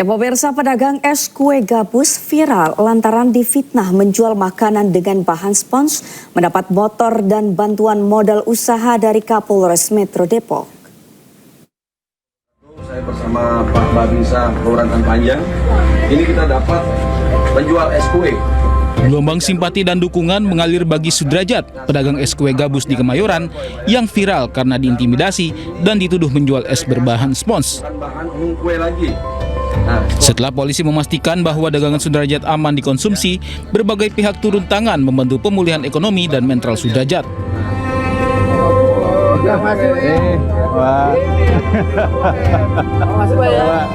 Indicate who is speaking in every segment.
Speaker 1: Ya pemirsa, pedagang es kue gabus viral lantaran difitnah menjual makanan dengan bahan spons, mendapat motor dan bantuan modal usaha dari Kapolres Metro Depok.
Speaker 2: Saya bersama Pak Babinsa Kelurahan Panjang, ini kita dapat menjual es kue.
Speaker 3: Gelombang simpati dan dukungan mengalir bagi Sudrajat, pedagang es kue gabus di Kemayoran yang viral karena diintimidasi dan dituduh menjual es berbahan spons.
Speaker 2: Bahan kue lagi.
Speaker 3: Setelah polisi memastikan bahwa dagangan Sudrajat aman dikonsumsi, berbagai pihak turun tangan membantu pemulihan ekonomi dan mental Sudrajat.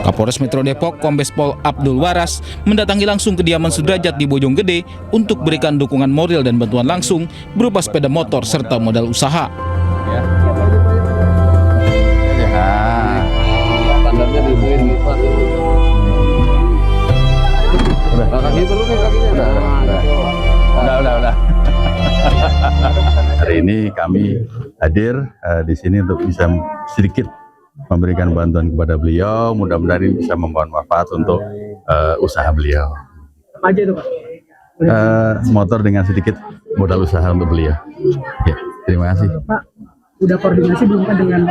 Speaker 3: Kapolres Metro Depok Kombes Pol Abdul Waras mendatangi langsung kediaman Sudrajat di Bojonggede untuk berikan dukungan moral dan bantuan langsung berupa sepeda motor serta modal usaha.
Speaker 4: Udah. Hari ini kami hadir di sini untuk bisa sedikit memberikan bantuan kepada beliau. Mudah-mudahan ini bisa membawa manfaat untuk usaha beliau.
Speaker 5: Apa aja itu, Pak?
Speaker 4: Motor dengan sedikit modal usaha untuk beliau. Ya, terima kasih.
Speaker 5: Pak, udah koordinasi belum Pak dengan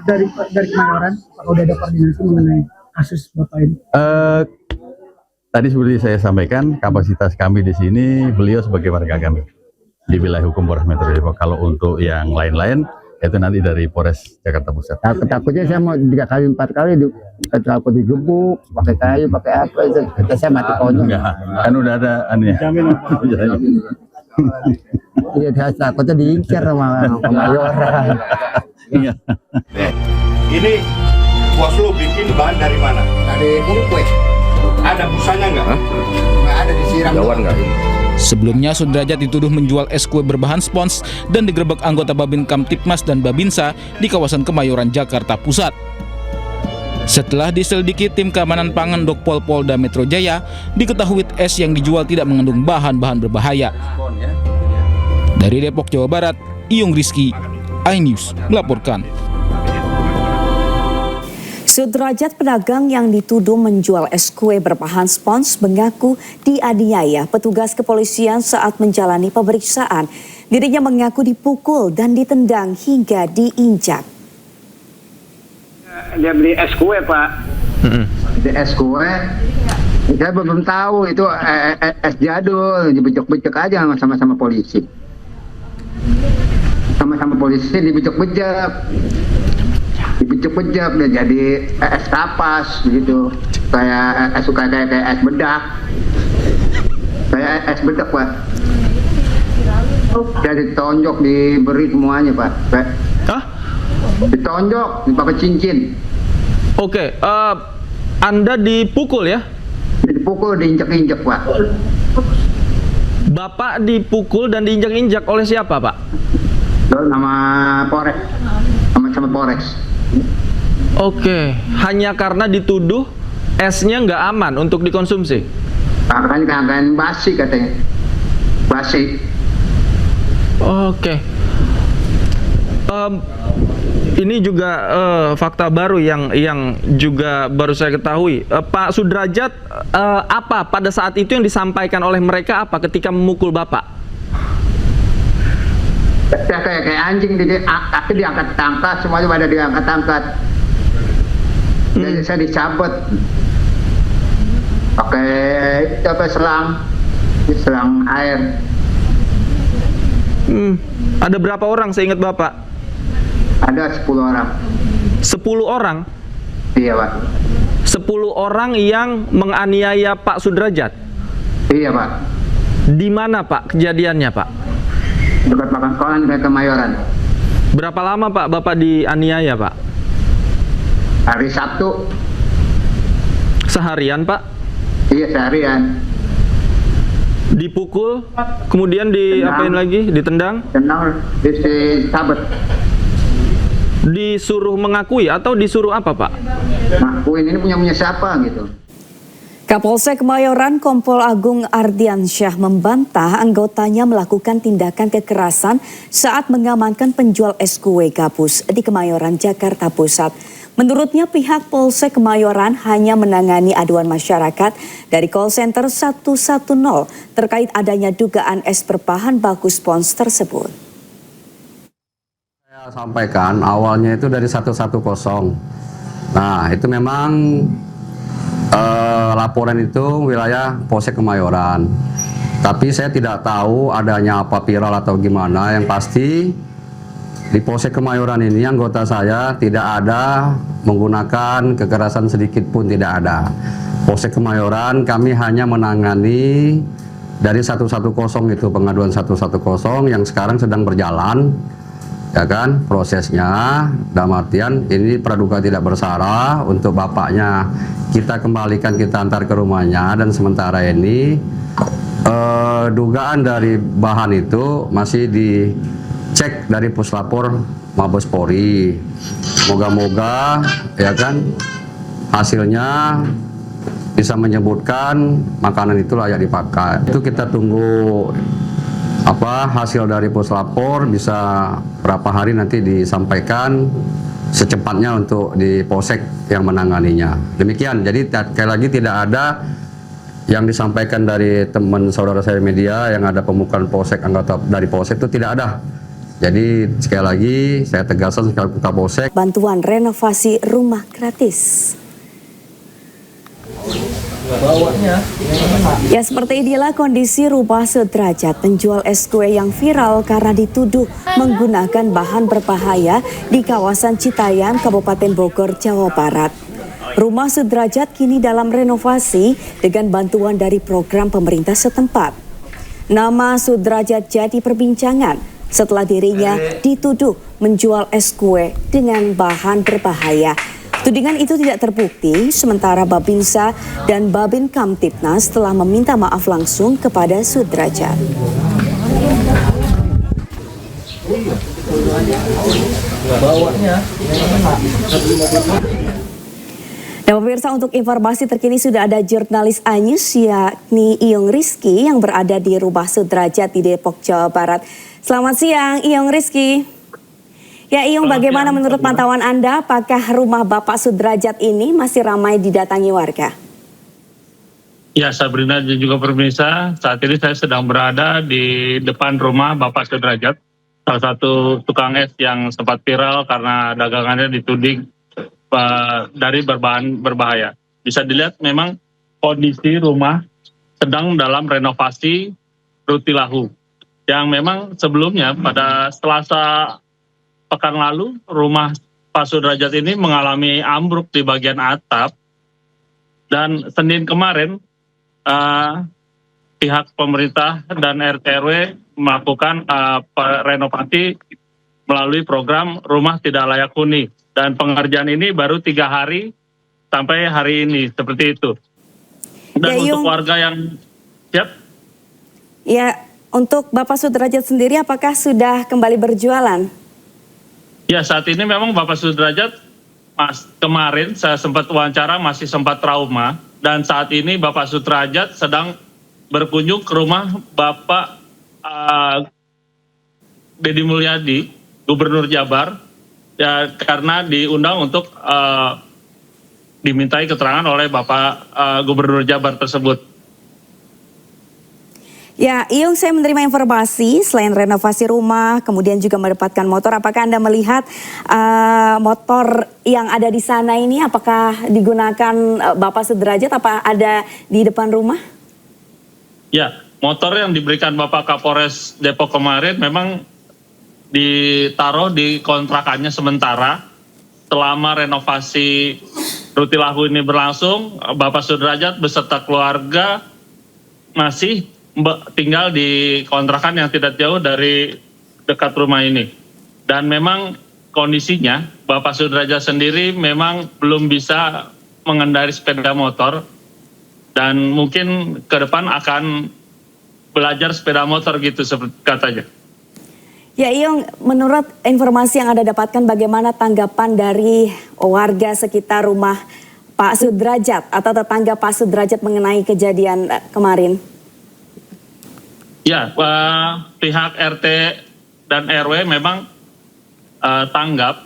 Speaker 5: dari Kemayoran? Pak, udah ada koordinasi mengenai kasus Bapak ini?
Speaker 4: Tadi seperti saya sampaikan, kapasitas kami di sini, beliau sebagai warga kami di wilayah hukum Polres Metro Depok. Kalau untuk yang lain-lain, itu nanti dari Polres Jakarta Pusat.
Speaker 6: Takutnya saya mau 3 kali 4 kali takut digebuk, pakai kayu, pakai apa itu. Saya mati konyol.
Speaker 4: Enggak, kan udah ada anunya.
Speaker 6: Iya, takutnya diincar sama Kemayoran.
Speaker 4: Iya.
Speaker 7: Ini bos lu bikin bahan dari mana?
Speaker 6: Dari kue.
Speaker 7: Ada busanya nggak?
Speaker 6: Nggak ada, disiram.
Speaker 7: Jauhan nggak?
Speaker 3: Sebelumnya Sudrajat dituduh menjual es kue berbahan spons dan digerebek anggota Babin Kamtipmas dan Babinsa di kawasan Kemayoran, Jakarta Pusat. Setelah diselidiki tim keamanan pangan Dokpol Polda Metro Jaya, diketahui es yang dijual tidak mengandung bahan-bahan berbahaya. Dari Depok, Jawa Barat, Iyung Rizky, iNews melaporkan.
Speaker 1: Sudrajat, pedagang yang dituduh menjual es kue berbahan spons, mengaku dianiaya petugas kepolisian saat menjalani pemeriksaan. Dirinya mengaku dipukul dan ditendang hingga diinjak.
Speaker 8: Dia beli es kue, Pak.
Speaker 6: Es kue, saya belum tahu itu es jadul, dibejek-bejek aja sama-sama polisi. Sama-sama polisi dibejek-bejek. Dibejek-bejek dan jadi es kapas begitu, kayak es bedak, kayak es bedak, Pak. Jadi ditonjok, diberi semuanya, Pak.
Speaker 9: Hah?
Speaker 6: Ditonjok, dipakai cincin.
Speaker 9: Oke, Anda dipukul ya?
Speaker 6: Dipukul, diinjak-injak, Pak.
Speaker 9: Bapak dipukul dan diinjak-injak oleh siapa, Pak?
Speaker 6: Nama Polres, sama Polres.
Speaker 9: Oke, hanya karena dituduh esnya nggak aman untuk dikonsumsi.
Speaker 6: Kan basi katanya, basi.
Speaker 9: Oke. Ini juga fakta baru yang juga baru saya ketahui. Pak Sudrajat, apa pada saat itu yang disampaikan oleh mereka apa ketika memukul Bapak?
Speaker 6: Kayak anjing, kaki diangkat-angkat, semuanya pada diangkat-angkat. Jadi saya dicabut pakai selang air.
Speaker 9: Ada berapa orang seingat Bapak?
Speaker 6: Ada 10 orang.
Speaker 9: 10 orang?
Speaker 6: Iya, Pak.
Speaker 9: 10 orang yang menganiaya Pak Sudrajat?
Speaker 6: Iya, Pak.
Speaker 9: Di mana, Pak, kejadiannya, Pak?
Speaker 6: Dekat Pangkalan ke Kemayoran.
Speaker 9: Berapa lama, Pak, Bapak dianiaya, Pak?
Speaker 6: Hari Sabtu.
Speaker 9: Seharian, Pak?
Speaker 6: Iya, seharian.
Speaker 9: Dipukul, kemudian diapain lagi? Ditendang?
Speaker 6: Tenang, disabet.
Speaker 9: Disuruh mengakui atau disuruh apa, Pak?
Speaker 6: Ngakuin ini punya siapa gitu.
Speaker 1: Kapolsek Kemayoran Kompol Agung Ardiansyah membantah anggotanya melakukan tindakan kekerasan saat mengamankan penjual es kue gabus di Kemayoran, Jakarta Pusat. Menurutnya pihak Polsek Kemayoran hanya menangani aduan masyarakat dari call center 110 terkait adanya dugaan es berbahan baku spons tersebut.
Speaker 8: Saya sampaikan awalnya itu dari 110. Nah, itu memang laporan itu wilayah Polsek Kemayoran. Tapi saya tidak tahu adanya apa viral atau gimana. Yang pasti di Polsek Kemayoran ini anggota saya tidak ada menggunakan kekerasan sedikit pun, tidak ada. Polsek Kemayoran kami hanya menangani dari 110 itu, pengaduan 110 yang sekarang sedang berjalan, ya kan, prosesnya. Dalam artian ini praduga tidak bersalah, untuk bapaknya kita kembalikan, kita antar ke rumahnya, dan sementara ini dugaan dari bahan itu masih dicek dari Puslapor Mabes Polri. Moga-moga ya kan hasilnya bisa menyebutkan makanan itu layak dipakai. Itu kita tunggu hasil dari Puslapor, bisa berapa hari nanti disampaikan secepatnya untuk di Polsek yang menanganinya. Demikian, jadi sekali lagi tidak ada yang disampaikan dari teman saudara saya media yang ada pemukulan Polsek, anggota dari Polsek itu tidak ada. Jadi sekali lagi saya tegaskan sekali ke Polsek.
Speaker 1: Bantuan renovasi rumah gratis. Ya, seperti inilah kondisi rumah sederajat penjual es kue yang viral karena dituduh menggunakan bahan berbahaya di kawasan Citayan, Kabupaten Bogor, Jawa Barat. Rumah sederajat kini dalam renovasi dengan bantuan dari program pemerintah setempat. Nama Sudrajat jadi perbincangan setelah dirinya dituduh menjual es kue dengan bahan berbahaya. Tudingan itu tidak terbukti, sementara Babinsa dan Babin Kamtipnas telah meminta maaf langsung kepada Sudrajat. Dan pemirsa, untuk informasi terkini sudah ada jurnalis Anyus yakni Iyong Rizky yang berada di rumah Sudrajat di Depok, Jawa Barat. Selamat siang Iyong Rizky. Ya Iyong, bagaimana menurut pantauan Anda, apakah rumah Bapak Sudrajat ini masih ramai didatangi warga?
Speaker 10: Ya Sabrina dan juga pemirsa, saat ini saya sedang berada di depan rumah Bapak Sudrajat, salah satu tukang es yang sempat viral karena dagangannya dituding dari berbahan berbahaya. Bisa dilihat memang kondisi rumah sedang dalam renovasi rutilahu. Yang memang sebelumnya pada Selasa pekan lalu rumah Pak Sudrajat ini mengalami ambruk di bagian atap, dan Senin kemarin pihak pemerintah dan RT/RW melakukan renovasi melalui program Rumah Tidak Layak Huni. Dan pengerjaan ini baru 3 hari sampai hari ini, seperti itu. Dan ya, untuk warga yang siap?
Speaker 1: Ya, untuk Bapak Sudrajat sendiri apakah sudah kembali berjualan?
Speaker 10: Ya, saat ini memang Bapak Sudrajat kemarin saya sempat wawancara masih sempat trauma, dan saat ini Bapak Sudrajat sedang berkunjung ke rumah Bapak Deddy Mulyadi, Gubernur Jabar. Ya, karena diundang untuk dimintai keterangan oleh Bapak Gubernur Jabar tersebut.
Speaker 1: Ya, Iyong, saya menerima informasi selain renovasi rumah, kemudian juga mendapatkan motor. Apakah Anda melihat motor yang ada di sana ini, apakah digunakan Bapak Sudrajat, apa ada di depan rumah?
Speaker 10: Ya, motor yang diberikan Bapak Kapolres Depok kemarin memang ditaruh di kontrakannya sementara. Selama renovasi rutilahu ini berlangsung, Bapak Sudrajat beserta keluarga masih tinggal di kontrakan yang tidak jauh dari dekat rumah ini. Dan memang kondisinya Bapak Sudrajat sendiri memang belum bisa mengendarai sepeda motor, dan mungkin ke depan akan belajar sepeda motor gitu seperti katanya.
Speaker 1: Ya Iyong, menurut informasi yang Anda dapatkan, bagaimana tanggapan dari warga sekitar rumah Pak Sudrajat atau tetangga Pak Sudrajat mengenai kejadian kemarin?
Speaker 10: Ya, pihak RT dan RW memang tanggap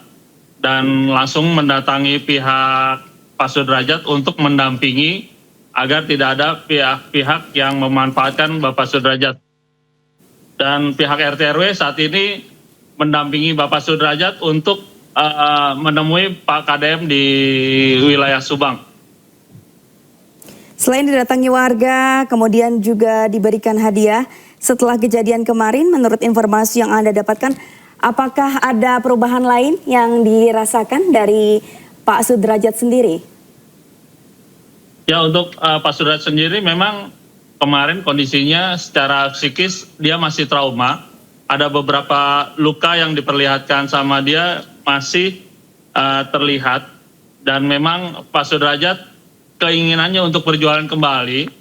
Speaker 10: dan langsung mendatangi pihak Pak Sudrajat untuk mendampingi agar tidak ada pihak-pihak yang memanfaatkan Bapak Sudrajat. Dan pihak RT RW saat ini mendampingi Bapak Sudrajat untuk menemui Pak KDM di wilayah Subang.
Speaker 1: Selain didatangi warga, kemudian juga diberikan hadiah. Setelah kejadian kemarin, menurut informasi yang Anda dapatkan, apakah ada perubahan lain yang dirasakan dari Pak Sudrajat sendiri?
Speaker 10: Ya, untuk Pak Sudrajat sendiri memang kemarin kondisinya secara psikis dia masih trauma. Ada beberapa luka yang diperlihatkan sama dia masih terlihat. Dan memang Pak Sudrajat keinginannya untuk berjualan kembali.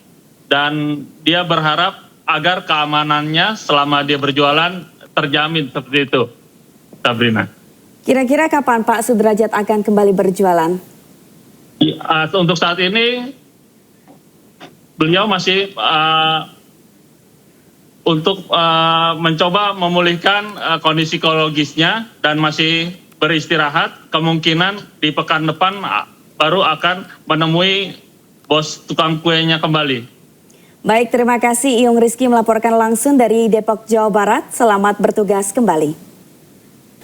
Speaker 10: Dan dia berharap agar keamanannya selama dia berjualan terjamin seperti itu, Sabrina.
Speaker 1: Kira-kira kapan Pak Sudrajat akan kembali berjualan?
Speaker 10: Untuk saat ini beliau masih untuk mencoba memulihkan kondisi psikologisnya dan masih beristirahat. Kemungkinan di pekan depan baru akan menemui bos tukang kuenya kembali.
Speaker 1: Baik, terima kasih Iyung Rizky melaporkan langsung dari Depok, Jawa Barat. Selamat bertugas kembali.